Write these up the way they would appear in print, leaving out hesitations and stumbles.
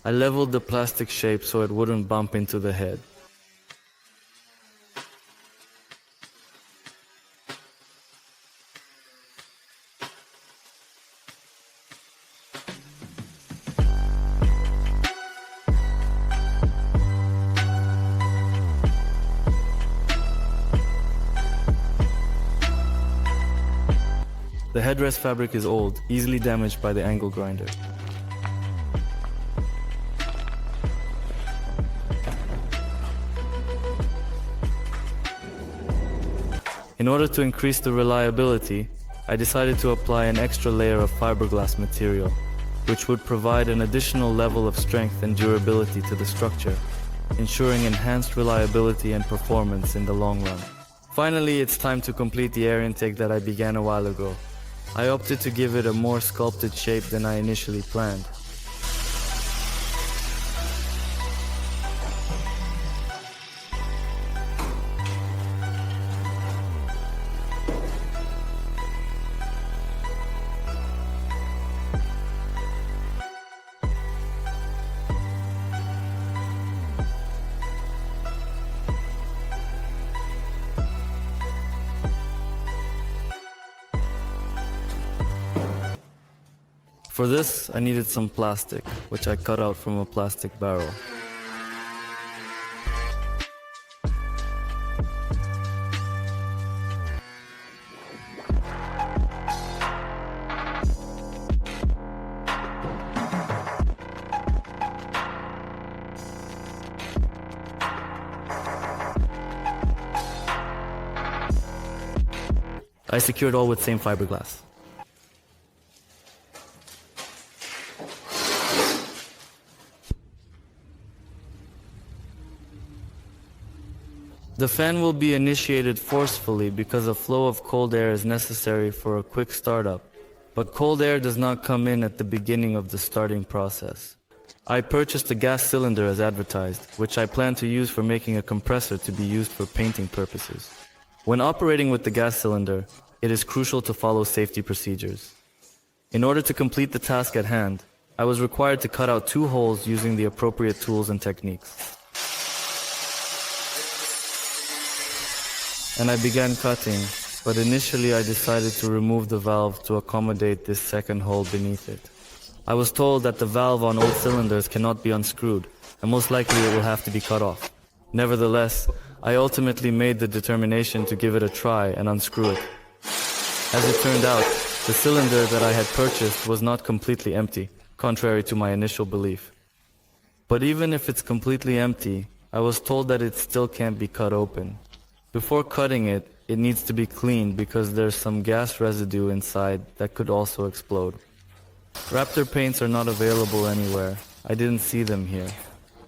I leveled the plastic shape so it wouldn't bump into the head. The headrest fabric is old, easily damaged by the angle grinder. In order to increase the reliability, I decided to apply an extra layer of fiberglass material, which would provide an additional level of strength and durability to the structure, ensuring enhanced reliability and performance in the long run. Finally, it's time to complete the air intake that I began a while ago. I opted to give it a more sculpted shape than I initially planned. For this, I needed some plastic, which I cut out from a plastic barrel. I secured all with same fiberglass. The fan will be initiated forcefully because a flow of cold air is necessary for a quick startup, but cold air does not come in at the beginning of the starting process. I purchased a gas cylinder as advertised, which I plan to use for making a compressor to be used for painting purposes. When operating with the gas cylinder, it is crucial to follow safety procedures. In order to complete the task at hand, I was required to cut out 2 holes using the appropriate tools and techniques. And I began cutting, but initially I decided to remove the valve to accommodate this second hole beneath it. I was told that the valve on old cylinders cannot be unscrewed, and most likely it will have to be cut off. Nevertheless, I ultimately made the determination to give it a try and unscrew it. As it turned out, the cylinder that I had purchased was not completely empty, contrary to my initial belief. But even if it's completely empty, I was told that it still can't be cut open. Before cutting it, it needs to be cleaned because there's some gas residue inside that could also explode. Raptor paints are not available anywhere. I didn't see them here.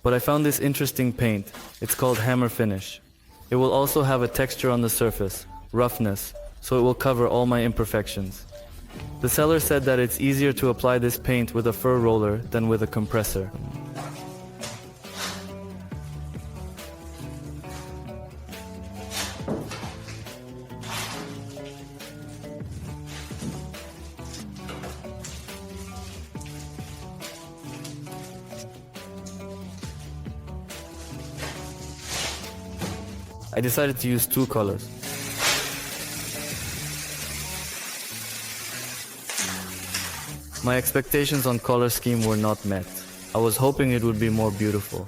But I found this interesting paint. It's called hammer finish. It will also have a texture on the surface, roughness, so it will cover all my imperfections. The seller said that it's easier to apply this paint with a fur roller than with a compressor. I decided to use 2 colors. My expectations on color scheme were not met. I was hoping it would be more beautiful.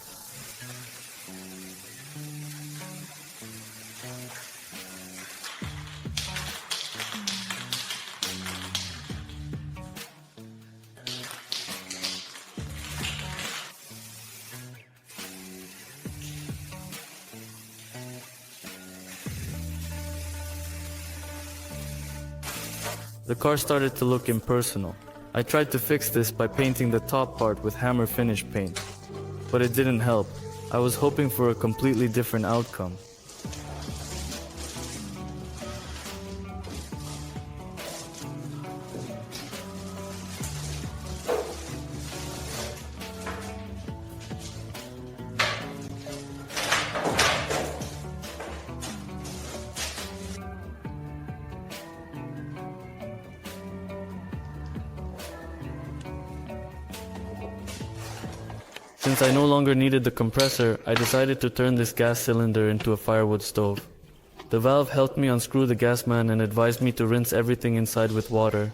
The car started to look impersonal. I tried to fix this by painting the top part with hammer finish paint, but it didn't help. I was hoping for a completely different outcome. Since I no longer needed the compressor, I decided to turn this gas cylinder into a firewood stove. The valve helped me unscrew the gas man and advised me to rinse everything inside with water.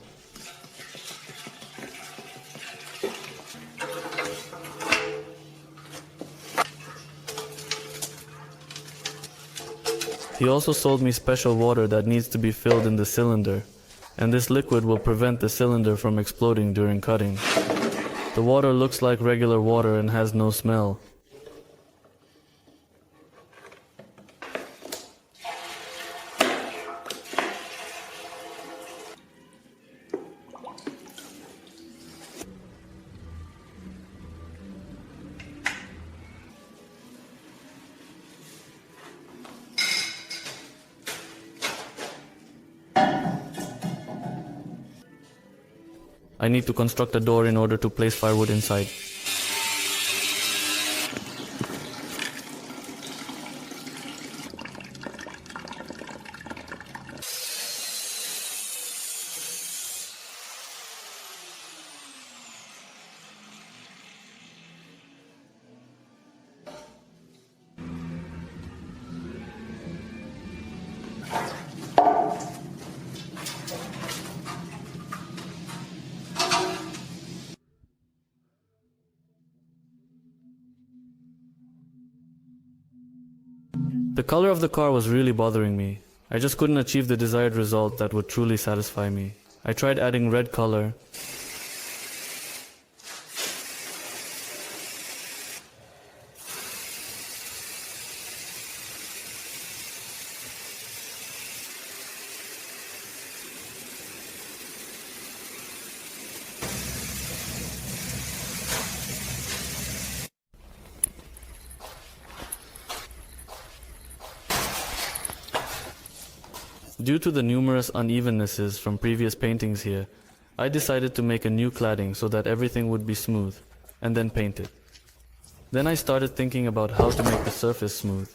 He also sold me special water that needs to be filled in the cylinder, and this liquid will prevent the cylinder from exploding during cutting. The water looks like regular water and has no smell. I need to construct a door in order to place firewood inside. The color of the car was really bothering me. I just couldn't achieve the desired result that would truly satisfy me. I tried adding red color, Due to the numerous unevennesses from previous paintings here, I decided to make a new cladding so that everything would be smooth, and then paint it. Then I started thinking about how to make the surface smooth.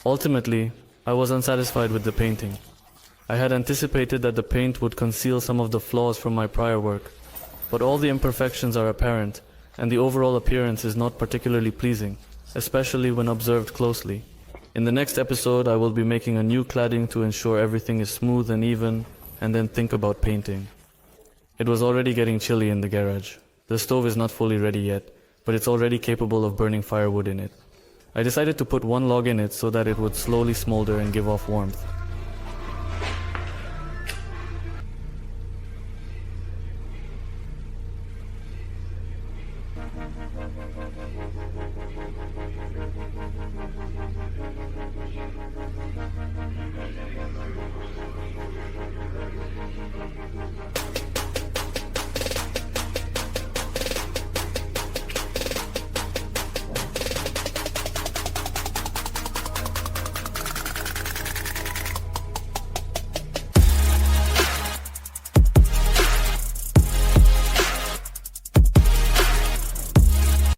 Ultimately, I was unsatisfied with the painting. I had anticipated that the paint would conceal some of the flaws from my prior work, but all the imperfections are apparent, and the overall appearance is not particularly pleasing, especially when observed closely. In the next episode, I will be making a new cladding to ensure everything is smooth and even, and then think about painting. It was already getting chilly in the garage. The stove is not fully ready yet, but it's already capable of burning firewood in it. I decided to put one log in it so that it would slowly smolder and give off warmth.